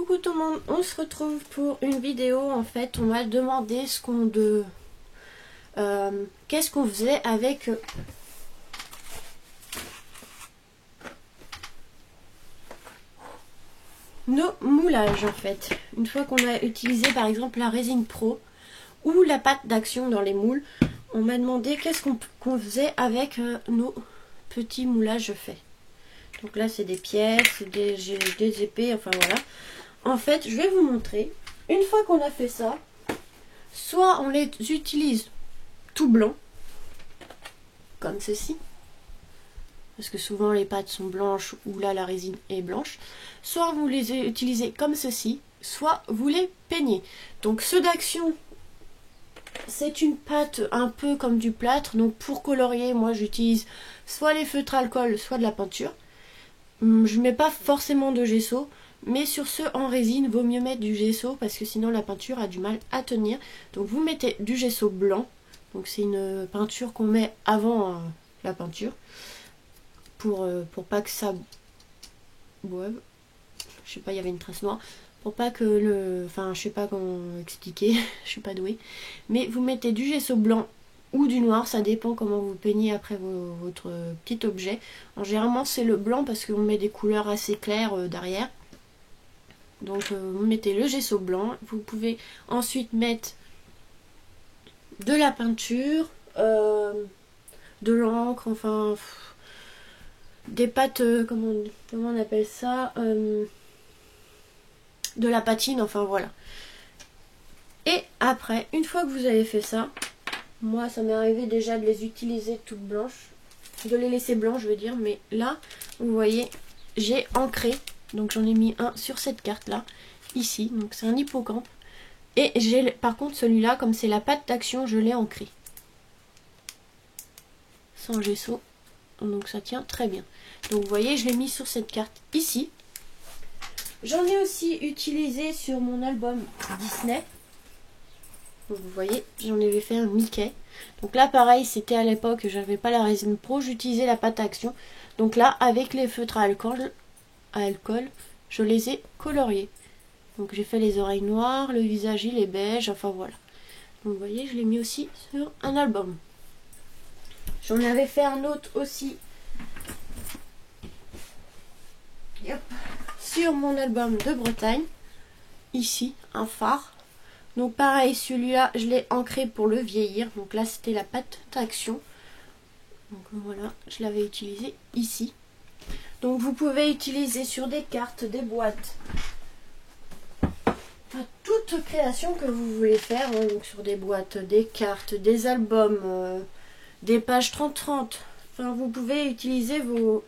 Coucou tout le monde, on se retrouve pour une vidéo. En fait, on m'a demandé qu'est-ce qu'on faisait avec nos moulages en fait. Une fois qu'on a utilisé par exemple la résine pro ou la pâte d'action dans les moules, on m'a demandé qu'est-ce qu'on faisait avec nos petits moulages faits. Donc là c'est des pièces, des épées, enfin voilà. En fait, je vais vous montrer. Une fois qu'on a fait ça, soit on les utilise tout blanc, comme ceci, parce que souvent les pâtes sont blanches ou là la résine est blanche, soit vous les utilisez comme ceci, soit vous les peignez. Donc ceux d'action, c'est une pâte un peu comme du plâtre, donc pour colorier, moi j'utilise soit les feutres alcool, soit de la peinture. Je ne mets pas forcément de gesso, mais sur ceux en résine, vaut mieux mettre du gesso parce que sinon la peinture a du mal à tenir. Donc vous mettez du gesso blanc, donc c'est une peinture qu'on met avant la peinture pour pas que ça boive. Je sais pas, il y avait une trace noire. Pour pas que le... Enfin, je sais pas comment expliquer, je suis pas douée. Mais vous mettez du gesso blanc ou du noir, ça dépend comment vous peignez après votre petit objet. Généralement c'est le blanc parce qu'on met des couleurs assez claires derrière. Donc vous mettez le gesso blanc, vous pouvez ensuite mettre de la peinture, de l'encre, enfin des pâtes, comment on appelle ça, de la patine, enfin voilà. Et après, une fois que vous avez fait ça, moi ça m'est arrivé déjà de les utiliser toutes blanches, de les laisser blancs je veux dire, mais là vous voyez j'ai ancré. Donc j'en ai mis un sur cette carte là, ici, donc c'est un hippocampe. Et j'ai par contre celui-là, comme c'est la pâte d'action, je l'ai ancré. Sans gesso, donc ça tient très bien. Donc vous voyez, je l'ai mis sur cette carte ici. J'en ai aussi utilisé sur mon album Disney. Donc vous voyez, j'en avais fait un Mickey. Donc là pareil, c'était à l'époque, j'avais pas la résine pro, j'utilisais la pâte d'action. Donc là, avec les feutres à alcool, je les ai coloriés. Donc j'ai fait les oreilles noires, le visage il est beige, enfin voilà. Donc vous voyez, je l'ai mis aussi sur un album. J'en avais fait un autre aussi. Yep. Sur mon album de Bretagne. Ici, un phare. Donc pareil, celui-là, je l'ai ancré pour le vieillir. Donc là, c'était la pâte d'action. Donc voilà, je l'avais utilisé ici. Donc vous pouvez utiliser sur des cartes, des boîtes, toute création que vous voulez faire, hein, donc sur des boîtes, des cartes, des albums, des pages 30-30. Enfin, vous pouvez utiliser vos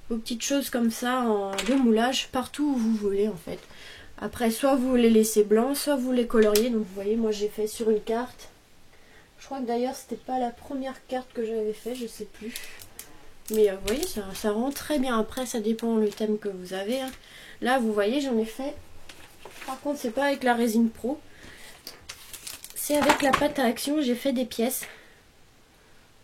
petites choses comme ça de moulage partout où vous voulez en fait. Après, soit vous les laissez blancs, soit vous les coloriez. Donc vous voyez, moi j'ai fait sur une carte. Je crois que d'ailleurs c'était pas la première carte que j'avais fait, je sais plus. Mais vous voyez, ça rend très bien. Après, ça dépend le thème que vous avez. Hein. Là, vous voyez, j'en ai fait. Par contre, c'est pas avec la résine pro. C'est avec la pâte à action. J'ai fait des pièces.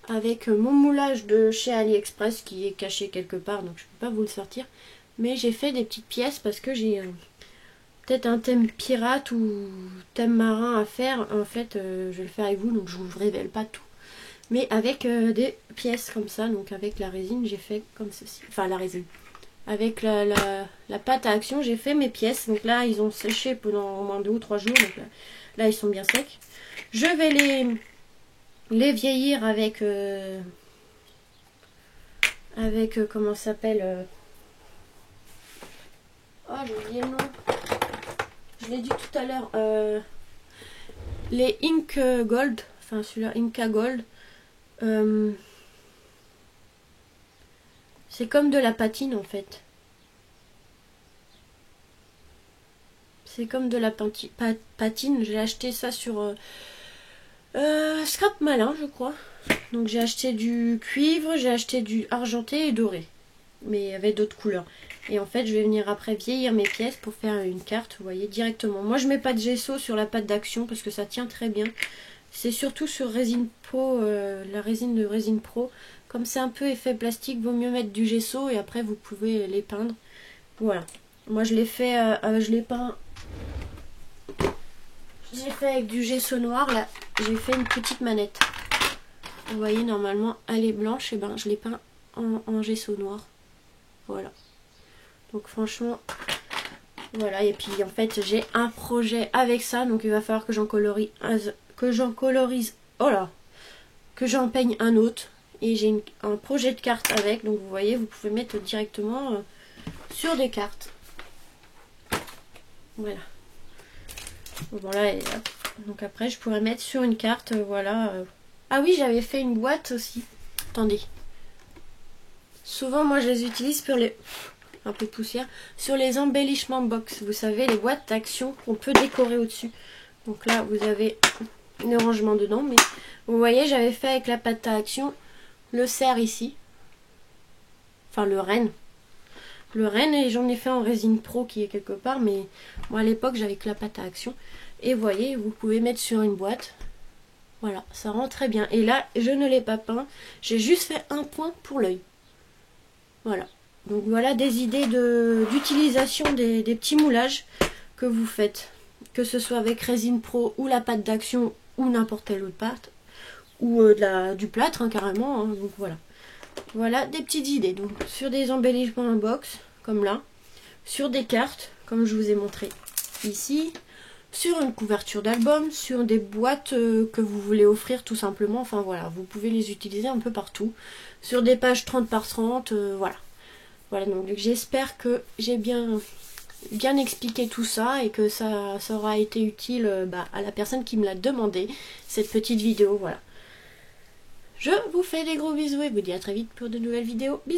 Avec mon moulage de chez AliExpress qui est caché quelque part. Donc, je peux pas vous le sortir. Mais j'ai fait des petites pièces parce que j'ai peut-être un thème pirate ou thème marin à faire. En fait, je vais le faire avec vous. Donc, je vous révèle pas tout. Mais avec des pièces comme ça, donc avec la résine, j'ai fait comme ceci. Enfin, la résine. Avec la pâte à action, j'ai fait mes pièces. Donc là, ils ont séché pendant au moins 2 ou 3 jours. Donc là, ils sont bien secs. Je vais les vieillir avec... comment ça s'appelle Oh, j'ai oublié le nom. Je l'ai dit tout à l'heure. Les Ink Gold. Enfin, celui-là, Inka Gold. C'est comme de la patine en fait. C'est comme de la patine. J'ai acheté ça sur Scrap Malin, je crois. Donc j'ai acheté du cuivre, j'ai acheté du argenté et doré. Mais il y avait d'autres couleurs. Et en fait, je vais venir après vieillir mes pièces pour faire une carte, vous voyez, directement. Moi, je mets pas de gesso sur la pâte d'action parce que ça tient très bien. C'est surtout sur résine pro, la résine de résine pro. Comme c'est un peu effet plastique, vaut mieux mettre du gesso et après vous pouvez les peindre. Voilà. Moi je l'ai fait, je l'ai peint. J'ai fait avec du gesso noir là. J'ai fait une petite manette. Vous voyez, normalement elle est blanche, et ben je l'ai peint en gesso noir. Voilà. Donc franchement, voilà. Et puis en fait j'ai un projet avec ça, donc il va falloir que j'en colorise, oh là, que j'en peigne un autre. Et j'ai un projet de carte avec, donc vous voyez, vous pouvez mettre directement sur des cartes. Voilà. Voilà, et hop. Donc après je pourrais mettre sur une carte, voilà. Ah oui, j'avais fait une boîte aussi. Attendez. Souvent moi je les utilise pour les... un peu de poussière. Sur les embellissements box, vous savez, les boîtes d'action qu'on peut décorer au-dessus. Donc là vous avez le rangement dedans, mais vous voyez, j'avais fait avec la pâte à action le cerf ici. Enfin le renne. Le renne, et j'en ai fait en résine pro qui est quelque part, mais moi à l'époque j'avais que la pâte à action. Et vous voyez, vous pouvez mettre sur une boîte. Voilà, ça rend très bien. Et là, je ne l'ai pas peint, j'ai juste fait un point pour l'œil. Voilà. Donc voilà des idées d'utilisation des petits moulages que vous faites. Que ce soit avec résine pro ou la pâte d'action ou n'importe quelle autre pâte. Ou du plâtre hein, carrément. Hein, donc voilà. Voilà des petites idées. Donc sur des embellissements en box, comme là. Sur des cartes, comme je vous ai montré ici. Sur une couverture d'album, sur des boîtes que vous voulez offrir tout simplement. Enfin voilà, vous pouvez les utiliser un peu partout. Sur des pages 30 par 30, voilà. Voilà, donc j'espère que j'ai bien expliqué tout ça et que ça aura été utile à la personne qui me l'a demandé, cette petite vidéo, voilà. Je vous fais des gros bisous et vous dis à très vite pour de nouvelles vidéos. Bisous.